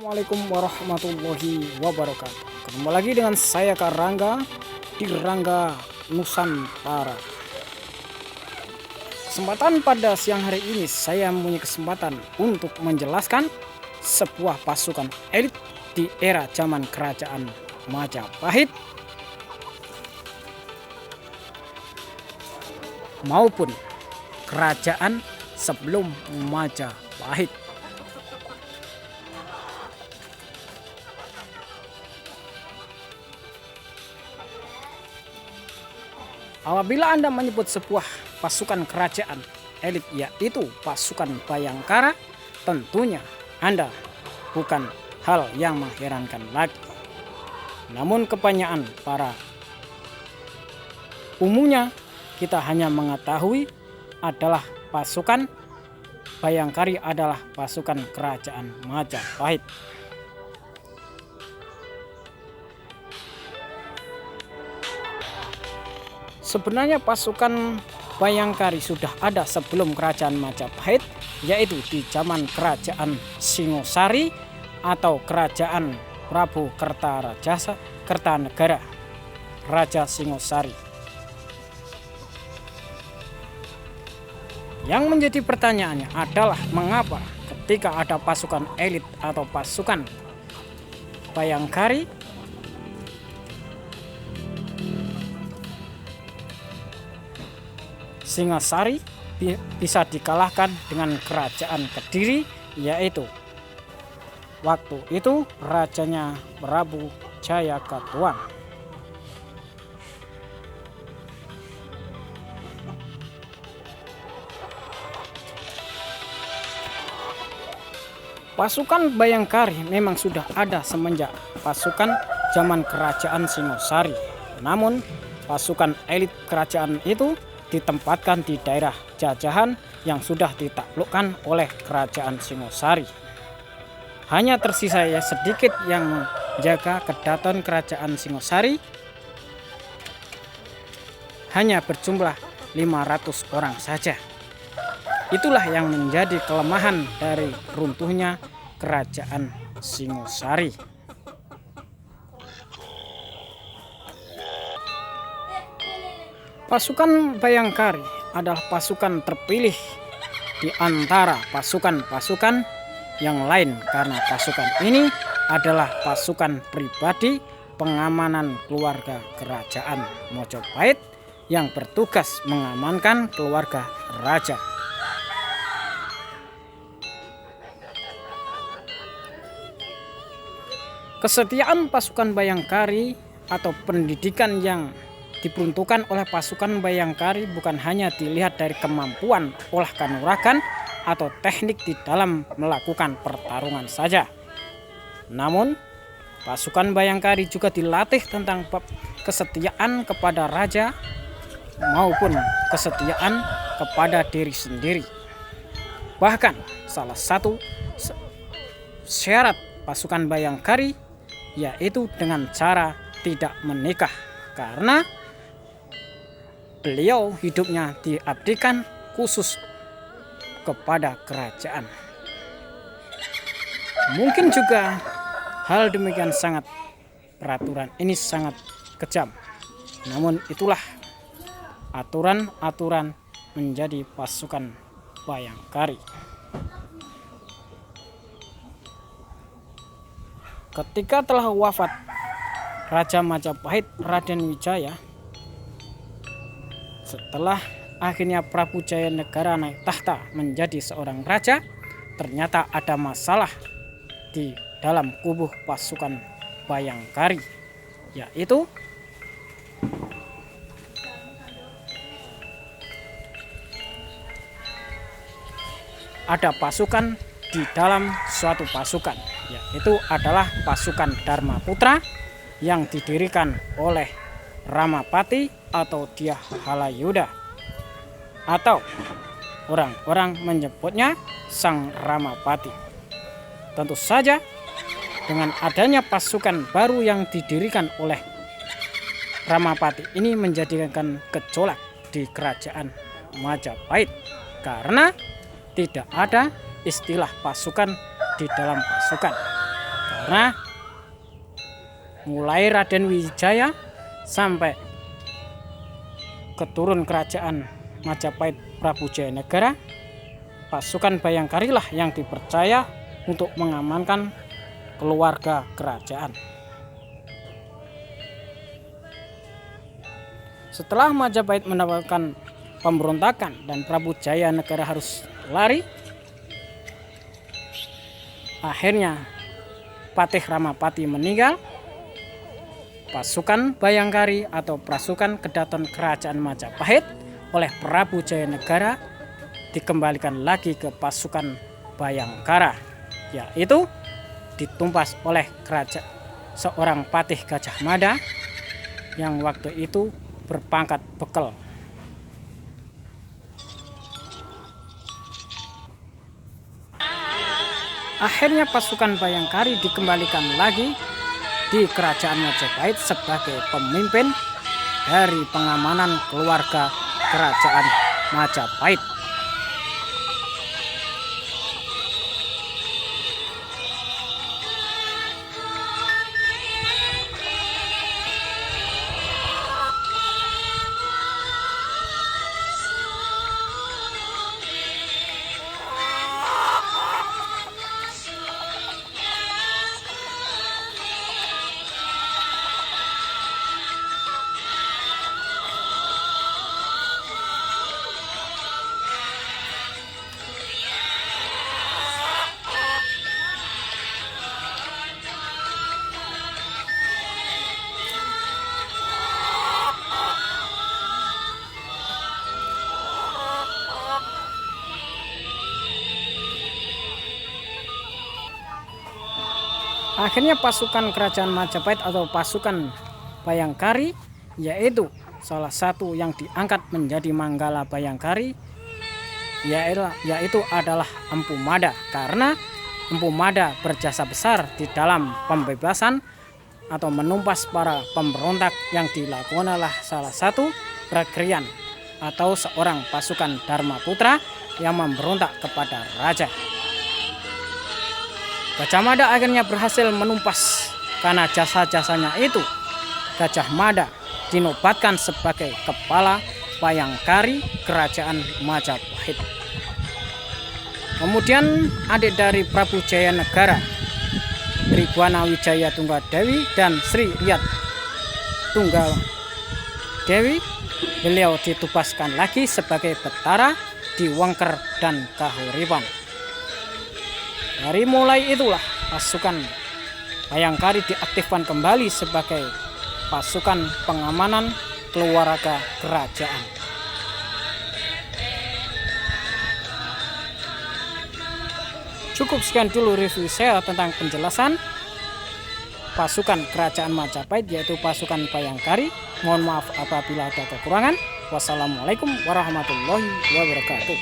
Assalamualaikum warahmatullahi wabarakatuh. Ketemu lagi dengan saya Kak Rangga di Rangga Nusantara. Kesempatan pada siang hari ini saya mempunyai kesempatan untuk menjelaskan sebuah pasukan elit di era zaman kerajaan Majapahit maupun kerajaan sebelum Majapahit. Apabila Anda menyebut sebuah pasukan kerajaan elit yaitu pasukan Bayangkara, tentunya Anda bukan hal yang mengherankan lagi. Namun kebanyakan para umumnya kita hanya mengetahui adalah pasukan Bayangkari adalah pasukan kerajaan Majapahit. Sebenarnya pasukan Bayangkari sudah ada sebelum kerajaan Majapahit, yaitu di zaman kerajaan Singosari atau kerajaan Prabu Kertanegara, Raja Singosari. Yang menjadi pertanyaannya adalah mengapa ketika ada pasukan elit atau pasukan Bayangkari Singasari bisa dikalahkan dengan kerajaan Kediri, yaitu waktu itu rajanya Prabu Jayakatwang. Pasukan Bayangkari memang sudah ada semenjak pasukan zaman kerajaan Singosari. Namun pasukan elit kerajaan itu ditempatkan di daerah jajahan yang sudah ditaklukkan oleh kerajaan Singosari. Hanya tersisa sedikit yang menjaga kedaton kerajaan Singosari, hanya berjumlah 500 orang saja. Itulah yang menjadi kelemahan dari runtuhnya kerajaan Singosari. Pasukan Bayangkari adalah pasukan terpilih di antara pasukan-pasukan yang lain karena pasukan ini adalah pasukan pribadi pengamanan keluarga kerajaan Majapahit yang bertugas mengamankan keluarga raja. Kesetiaan pasukan Bayangkari atau pendidikan yang diperuntukkan oleh pasukan Bayangkari bukan hanya dilihat dari kemampuan olah kanuragan atau teknik di dalam melakukan pertarungan saja. Namun, pasukan Bayangkari juga dilatih tentang kesetiaan kepada raja maupun kesetiaan kepada diri sendiri. Bahkan salah satu syarat pasukan Bayangkari yaitu dengan cara tidak menikah, karena beliau hidupnya diabdikan khusus kepada kerajaan. Mungkin juga hal demikian peraturan ini sangat kejam. Namun itulah aturan-aturan menjadi pasukan Bayangkari. Ketika telah wafat Raja Majapahit Raden Wijaya, setelah akhirnya Prabu Jayanegara naik tahta menjadi seorang raja, ternyata ada masalah di dalam kubu pasukan Bayangkari, yaitu ada pasukan di dalam suatu pasukan, yaitu adalah pasukan Dharmaputra yang didirikan oleh Ramapati atau Dyah Halayuda, atau orang-orang menyebutnya Sang Ramapati. Tentu saja dengan adanya pasukan baru yang didirikan oleh Ramapati ini menjadikan gejolak di kerajaan Majapahit, karena tidak ada istilah pasukan di dalam pasukan. Karena mulai Raden Wijaya sampai keturun kerajaan Majapahit Prabu Jayanegara, pasukan Bayangkari lah yang dipercaya untuk mengamankan keluarga kerajaan. Setelah Majapahit mendapatkan pemberontakan dan Prabu Jayanegara harus lari, akhirnya Patih Ramapati meninggal. Pasukan Bayangkari atau pasukan Kedaton Kerajaan Majapahit oleh Prabu Jayanegara dikembalikan lagi ke pasukan Bayangkara, yaitu ditumpas oleh kerajaan seorang Patih Gajah Mada yang waktu itu berpangkat Bekel. Akhirnya pasukan Bayangkari dikembalikan lagi di Kerajaan Majapahit sebagai pemimpin dari pengamanan keluarga Kerajaan Majapahit. Akhirnya pasukan Kerajaan Majapahit atau pasukan Bayangkari, yaitu salah satu yang diangkat menjadi Manggala Bayangkari, yaitu adalah Empu Mada, karena Empu Mada berjasa besar di dalam pembebasan atau menumpas para pemberontak yang dilakukan oleh salah satu Bragrian atau seorang pasukan Dharma Putra yang memberontak kepada raja. Gajah Mada akhirnya berhasil menumpas. Karena jasa-jasanya itu, Gajah Mada dinobatkan sebagai kepala Bayangkari Kerajaan Majapahit. Kemudian adik dari Prabu Jayanegara, Tribhuwana Wijaya Tunggadewi dan Sri Riyad Tunggadewi, beliau ditugaskan lagi sebagai Betara di Wengker dan Kahuripan. Dari mulai itulah pasukan Bayangkari diaktifkan kembali sebagai pasukan pengamanan keluarga kerajaan. Cukup sekian dulu review saya tentang penjelasan pasukan Kerajaan Majapahit, yaitu pasukan Bayangkari. Mohon maaf apabila ada kekurangan. Wassalamualaikum warahmatullahi wabarakatuh.